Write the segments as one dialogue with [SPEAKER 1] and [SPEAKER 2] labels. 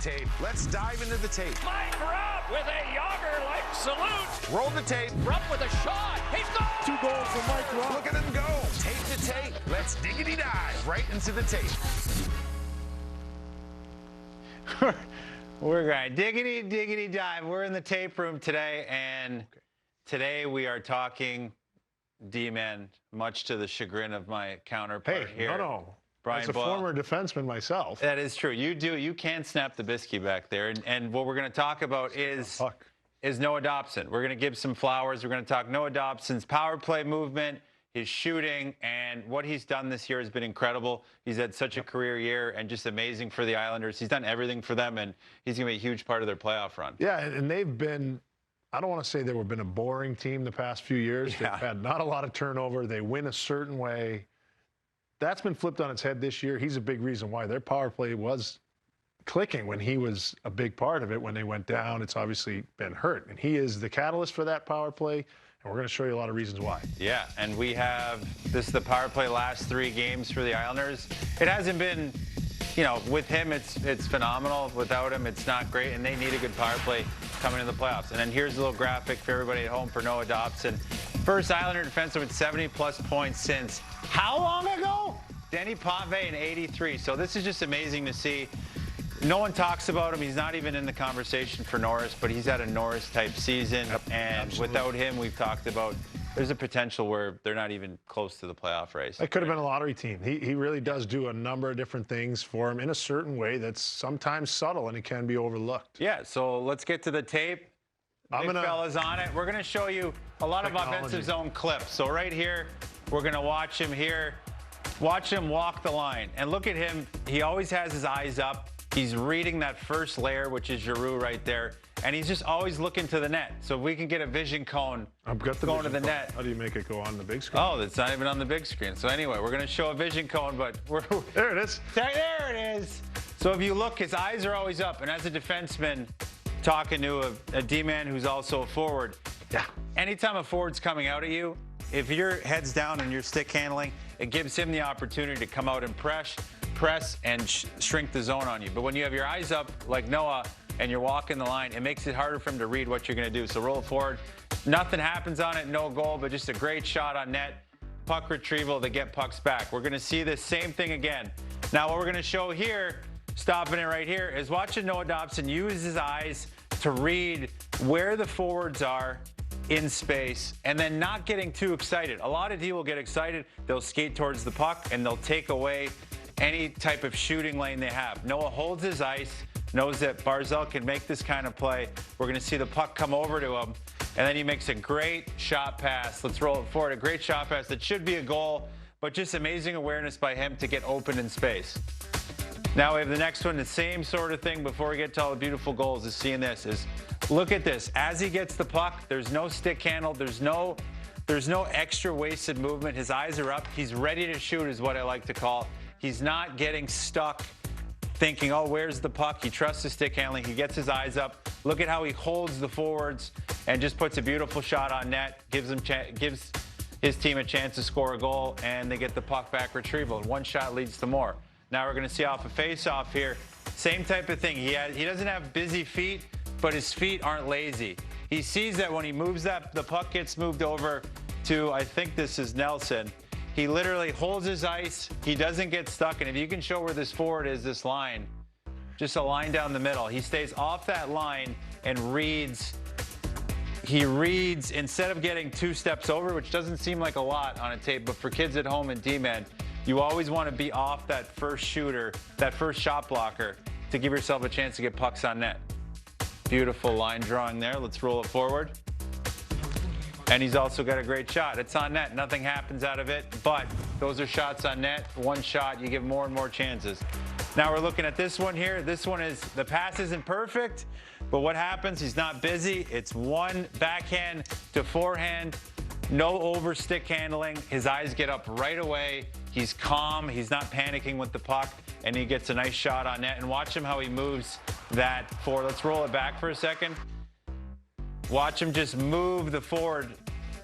[SPEAKER 1] tape. Let's dive into the tape.
[SPEAKER 2] Mike Rupp with a Yager-like salute.
[SPEAKER 1] Roll the tape.
[SPEAKER 2] Rupp with a shot. He's gone.
[SPEAKER 3] 2 goals for Mike Rupp.
[SPEAKER 1] Look at him go. Tape the tape. Let's diggity dive right into the tape.
[SPEAKER 4] We're going diggity dive. We're in the tape room today, and today we are talking D-men, much to the chagrin of my counterpart here.
[SPEAKER 3] No.
[SPEAKER 4] Brian
[SPEAKER 3] As a
[SPEAKER 4] Boyle.
[SPEAKER 3] former defenseman myself.
[SPEAKER 4] That is true. You can snap the biscuit back there. And what we're going to talk about is Noah Dobson. We're going to give some flowers. We're going to talk Noah Dobson's power play movement, his shooting, and what he's done this year has been incredible. He's had such a career year and just amazing for the Islanders. He's done everything for them, and he's going to be a huge part of their playoff run.
[SPEAKER 3] Yeah, and they've been, I don't want to say they've been a boring team the past few years.
[SPEAKER 4] Yeah.
[SPEAKER 3] They've had not a lot of turnover. They win a certain way. That's been flipped on its head this year. He's a big reason why their power play was clicking when he was a big part of it. When they went down, it's obviously been hurt. And he is the catalyst for that power play, and we're going to show you a lot of reasons why.
[SPEAKER 4] Yeah, and we have, this is the power play last 3 games for the Islanders. It hasn't been, with him, it's phenomenal. Without him, it's not great, and they need a good power play coming into the playoffs. And then here's a little graphic for everybody at home for Noah Dobson. First Islander defenseman with 70-plus points since how long ago? Denny Pave in '83. So this is just amazing to see. No one talks about him. He's not even in the conversation for Norris, but he's had a Norris-type season.
[SPEAKER 3] Yep,
[SPEAKER 4] and
[SPEAKER 3] absolutely.
[SPEAKER 4] Without him, we've talked about there's a potential where they're not even close to the playoff race.
[SPEAKER 3] That could have been a lottery team. He really does do a number of different things for him in a certain way that's sometimes subtle, and it can be overlooked.
[SPEAKER 4] Yeah, so let's get to the tape. Big fella's on it. We're going to show you a lot of offensive zone clips. So right here, we're going to watch him here. Watch him walk the line. And look at him. He always has his eyes up. He's reading that first layer, which is Giroux right there. And he's just always looking to the net. So if we can get a vision cone going to the net.
[SPEAKER 3] How do you make it go on the big screen?
[SPEAKER 4] Oh, it's not even on the big screen. So anyway, we're going to show a vision cone, but
[SPEAKER 3] There it is.
[SPEAKER 4] There it is. So if you look, his eyes are always up. And as a defenseman, talking to a D-man who's also a forward, anytime a forward's coming out at you, if your head's down and you're stick handling, it gives him the opportunity to come out and press and shrink the zone on you. But when you have your eyes up like Noah and you're walking the line, it makes it harder for him to read what you're going to do. So roll it forward. Nothing happens on it, no goal, but just a great shot on net. Puck retrieval to get pucks back. We're going to see the same thing again. Now what we're going to show here, stopping it right here, is watching Noah Dobson use his eyes to read where the forwards are in space and then not getting too excited. A lot of D will get excited. They'll skate towards the puck and they'll take away any type of shooting lane they have. Noah holds his ice, knows that Barzal can make this kind of play. We're going to see the puck come over to him, and then he makes a great shot pass. Let's roll it forward. A great shot pass that should be a goal, but just amazing awareness by him to get open in space. Now we have the next one, the same sort of thing before we get to all the beautiful goals, is seeing this. Look at this. As he gets the puck, there's no stick handle. There's no extra wasted movement. His eyes are up. He's ready to shoot is what I like to call. He's not getting stuck thinking, oh, where's the puck? He trusts his stick handling. He gets his eyes up. Look at how he holds the forwards and just puts a beautiful shot on net, gives his team a chance to score a goal, and they get the puck back retrieval. One shot leads to more. Now we're going to see off a face-off here. Same type of thing. He doesn't have busy feet, but his feet aren't lazy. He sees that when he moves the puck gets moved over to, I think this is Nelson. He literally holds his ice. He doesn't get stuck. And if you can show where this forward is, this line, just a line down the middle. He stays off that line and reads. He reads instead of getting 2 steps over, which doesn't seem like a lot on a tape, but for kids at home and D-men, you always want to be off that first shooter, that first shot blocker, to give yourself a chance to get pucks on net. Beautiful line drawing there. Let's roll it forward. And he's also got a great shot. It's on net. Nothing happens out of it, but those are shots on net. One shot, you give more and more chances. Now we're looking at this one here. This one is, the pass isn't perfect, but what happens? He's not busy. It's one backhand to forehand. No over stick handling. His eyes get up right away. He's calm. He's not panicking with the puck, and he gets a nice shot on net. And watch him how he moves that forward. Let's roll it back for a second. Watch him just move the forward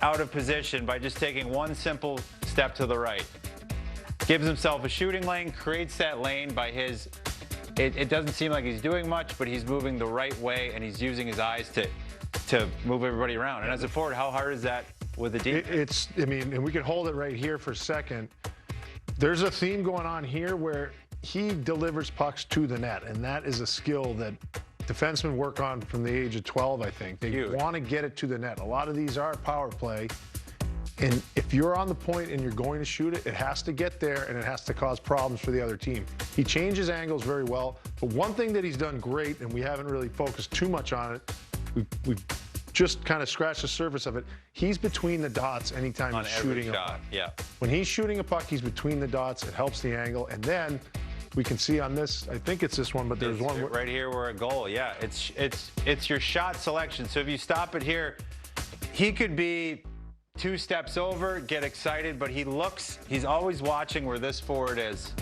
[SPEAKER 4] out of position by just taking one simple step to the right. Gives himself a shooting lane, creates that lane by his it doesn't seem like he's doing much, but he's moving the right way, and he's using his eyes to move everybody around. And as a forward, how hard is that with the deep?
[SPEAKER 3] I mean, and we can hold it right here for a second. There's a theme going on here where he delivers pucks to the net, and that is a skill that defensemen work on from the age of 12, I think. They want to get it to the net. A lot of these are power play, and if you're on the point and you're going to shoot it, it has to get there, and it has to cause problems for the other team. He changes angles very well, but one thing that he's done great, and we haven't really focused too much on it, we've just kind of scratched the surface of it. He's between the dots anytime he's shooting a puck.
[SPEAKER 4] Yeah.
[SPEAKER 3] When he's shooting a puck, he's between the dots. It helps the angle, and then we can see on this, I think it's this one, but there's one
[SPEAKER 4] right here where a goal. Yeah, it's your shot selection. So if you stop it here, he could be 2 steps over, get excited, but he's always watching where this forward is.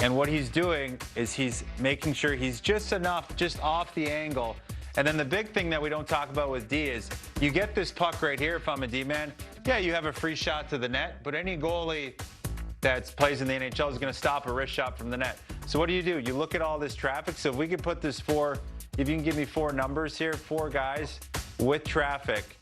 [SPEAKER 4] And what he's doing is he's making sure he's just off the angle. And then the big thing that we don't talk about with D is you get this puck right here. If I'm a D-man, yeah, you have a free shot to the net, but any goalie that plays in the NHL is going to stop a wrist shot from the net. So what do? You look at all this traffic. So if we could put this if you can give me 4 numbers here, 4 guys with traffic,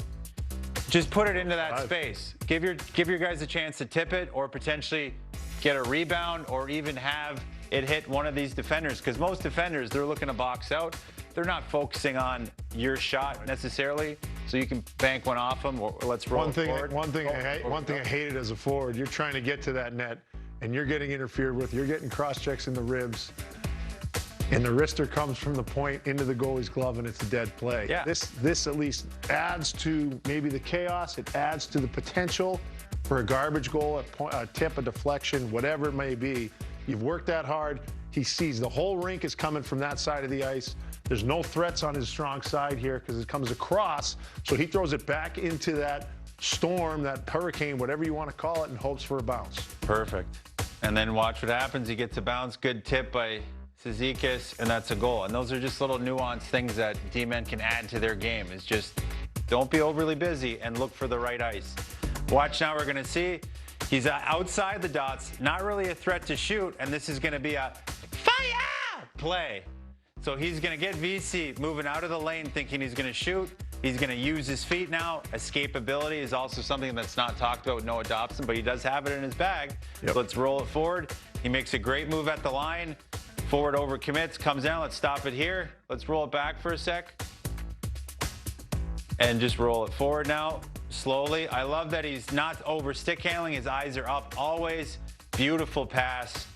[SPEAKER 4] just put it into that space. Give your guys a chance to tip it or potentially get a rebound or even have it hit one of these defenders. Because most defenders, they're looking to box out. They're not focusing on your shot necessarily, so you can bank one off them. Or let's roll forward.
[SPEAKER 3] One thing I hated as a forward, you're trying to get to that net, and you're getting interfered with. You're getting cross checks in the ribs, and the wrister comes from the point into the goalie's glove, and it's a dead play.
[SPEAKER 4] Yeah.
[SPEAKER 3] This at least adds to maybe the chaos. It adds to the potential for a garbage goal, a tip, a deflection, whatever it may be. You've worked that hard. He sees the whole rink is coming from that side of the ice. There's no threats on his strong side here because it comes across. So he throws it back into that storm, that hurricane, whatever you want to call it, and hopes for a bounce.
[SPEAKER 4] Perfect. And then watch what happens. He gets a bounce. Good tip by Cizikas, and that's a goal. And those are just little nuanced things that D-men can add to their game. Is just don't be overly busy and look for the right ice. Watch now. We're going to see he's outside the dots, not really a threat to shoot, and this is going to be a fire play. So he's going to get VC moving out of the lane thinking he's going to shoot. He's going to use his feet now. Escapability is also something that's not talked about with Noah Dobson, but he does have it in his bag. Yep. So let's roll it forward. He makes a great move at the line. Forward over commits, comes down. Let's stop it here. Let's roll it back for a sec. And just roll it forward now, slowly. I love that he's not over stick handling. His eyes are up always. Beautiful pass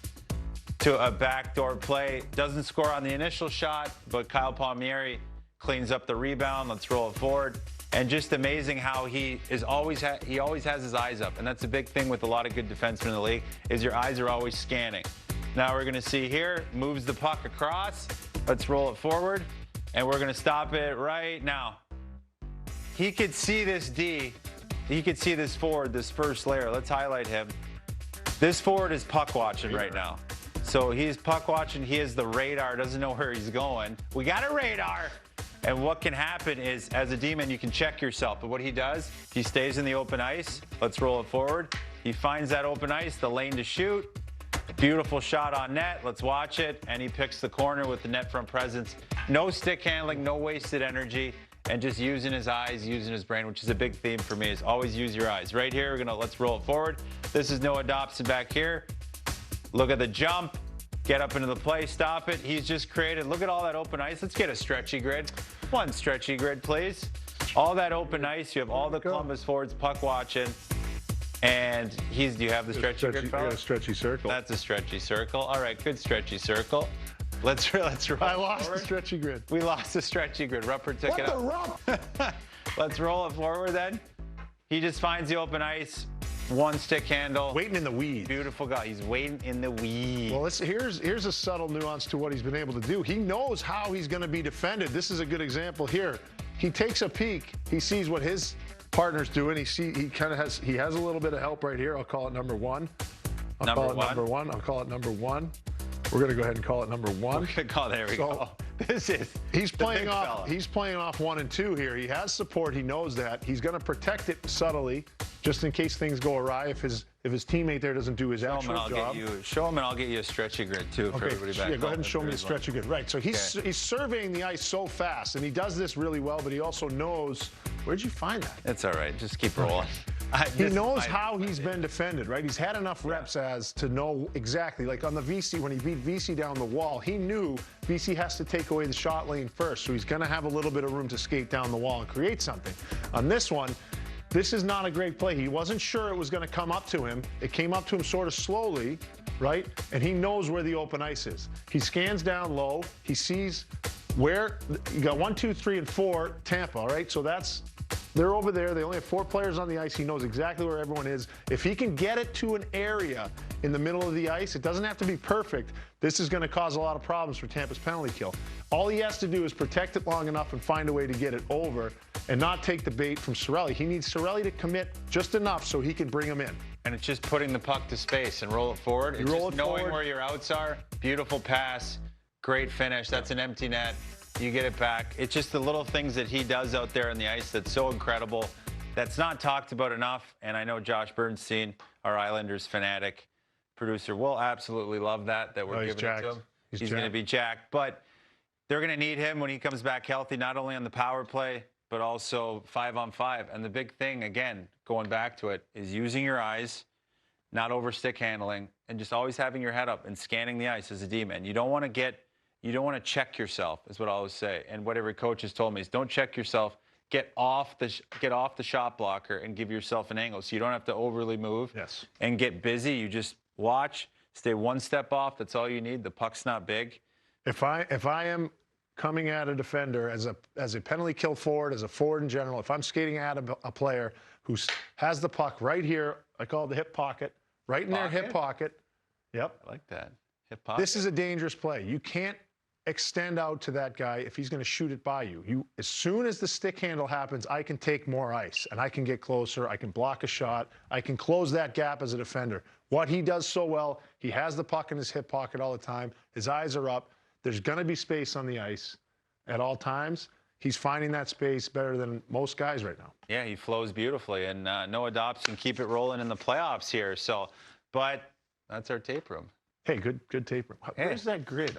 [SPEAKER 4] to a backdoor play. Doesn't score on the initial shot, but Kyle Palmieri cleans up the rebound. Let's roll it forward. And just amazing how he always has his eyes up. And that's a big thing with a lot of good defensemen in the league, is your eyes are always scanning. Now we're going to see here, moves the puck across. Let's roll it forward. And we're going to stop it right now. He could see this D. He could see this forward, this first layer. Let's highlight him. This forward is puck watching right now. So he's puck watching. He has the radar, doesn't know where he's going. We got a radar. And what can happen is, as a D-man, you can check yourself. But what he does, he stays in the open ice. Let's roll it forward. He finds that open ice, the lane to shoot. Beautiful shot on net. Let's watch it. And he picks the corner with the net front presence. No stick handling, no wasted energy. And just using his eyes, using his brain, which is a big theme for me, is always use your eyes. Right here, let's roll it forward. This is Noah Dobson back here. Look at the jump, get up into the play, stop it. He's just created, look at all that open ice. Let's get a stretchy grid. One stretchy grid, please. All that open ice, you have all the Columbus forwards puck watching. And do you have the stretchy grid, fella?
[SPEAKER 3] I got a stretchy circle.
[SPEAKER 4] That's a stretchy circle. All right, good stretchy circle. Let's roll.
[SPEAKER 3] I lost the stretchy grid.
[SPEAKER 4] We lost the stretchy grid. Rupper took it up. Let's roll it forward then. He just finds the open ice. One stick handle.
[SPEAKER 3] Waiting in the weeds.
[SPEAKER 4] Beautiful guy. He's waiting in the weeds.
[SPEAKER 3] Well, here's a subtle nuance to what he's been able to do. He knows how he's going to be defended. This is a good example here. He takes a peek. He sees what his partner's doing. He has a little bit of help right here. I'll call it number one. I'll call it number one. We're going to go ahead and call it number one.
[SPEAKER 4] We're going to call it, there we go.
[SPEAKER 3] He's playing off 1 and 2 here. He has support. He knows that. He's going to protect it subtly. just in case things go awry. If his teammate there doesn't do his actual job.
[SPEAKER 4] Show him, and I'll get you a stretchy grid too for everybody back home.
[SPEAKER 3] Yeah, go ahead and show me the stretchy grid. Right. So he's surveying the ice so fast, and he does this really well. But he also knows. Where'd you find that?
[SPEAKER 4] It's all right. Just keep rolling.
[SPEAKER 3] He knows how he's been defended, right? He's had enough reps as to know exactly. Like on the VC, when he beat VC down the wall, he knew VC has to take away the shot lane first, so he's going to have a little bit of room to skate down the wall and create something. On this one, this is not a great play. He wasn't sure it was going to come up to him. It came up to him sort of slowly, right? And he knows where the open ice is. He scans down low. He sees where you got 1, 2, 3, and 4 Tampa, all right? So they're over there. They only have 4 players on the ice. He knows exactly where everyone is. If he can get it to an area in the middle of the ice, it doesn't have to be perfect. This is going to cause a lot of problems for Tampa's penalty kill. All he has to do is protect it long enough and find a way to get it over and not take the bait from Cirelli. He needs Cirelli to commit just enough so he can bring him in.
[SPEAKER 4] And it's just putting the puck to space and roll it forward. It's just knowing where your outs are. Beautiful pass. Great finish. That's an empty net. You get it back. It's just the little things that he does out there on the ice that's so incredible. That's not talked about enough. And I know Josh Bernstein, our Islanders fanatic producer, will absolutely love that we're giving it to him. He's going to be jacked. But they're going to need him when he comes back healthy, not only on the power play, but also 5-on-5. And the big thing, again, going back to it, is using your eyes, not over stick handling, and just always having your head up and scanning the ice as a D-man. You don't want to check yourself, is what I always say. And what every coach has told me is don't check yourself. Get off the shot blocker and give yourself an angle so you don't have to overly move and get busy. You just watch, stay one step off. That's all you need. The puck's not big.
[SPEAKER 3] If I am coming at a defender as a penalty kill forward, as a forward in general, if I'm skating at a player who has the puck right here, I call it the hip pocket, right in their hip pocket. Yep.
[SPEAKER 4] I like that. Hip pocket.
[SPEAKER 3] This is a dangerous play. You can't extend out to that guy if he's going to shoot it by you. As soon as the stick handle happens, I can take more ice and I can get closer. I can block a shot. I can close that gap as a defender. What he does so well, he has the puck in his hip pocket all the time. His eyes are up. There's going to be space on the ice at all times. He's finding that space better than most guys right now.
[SPEAKER 4] Yeah, he flows beautifully. And Noah Dobson keep it rolling in the playoffs here. So, but that's our tape room.
[SPEAKER 3] Hey, good tape room. Where's that grid?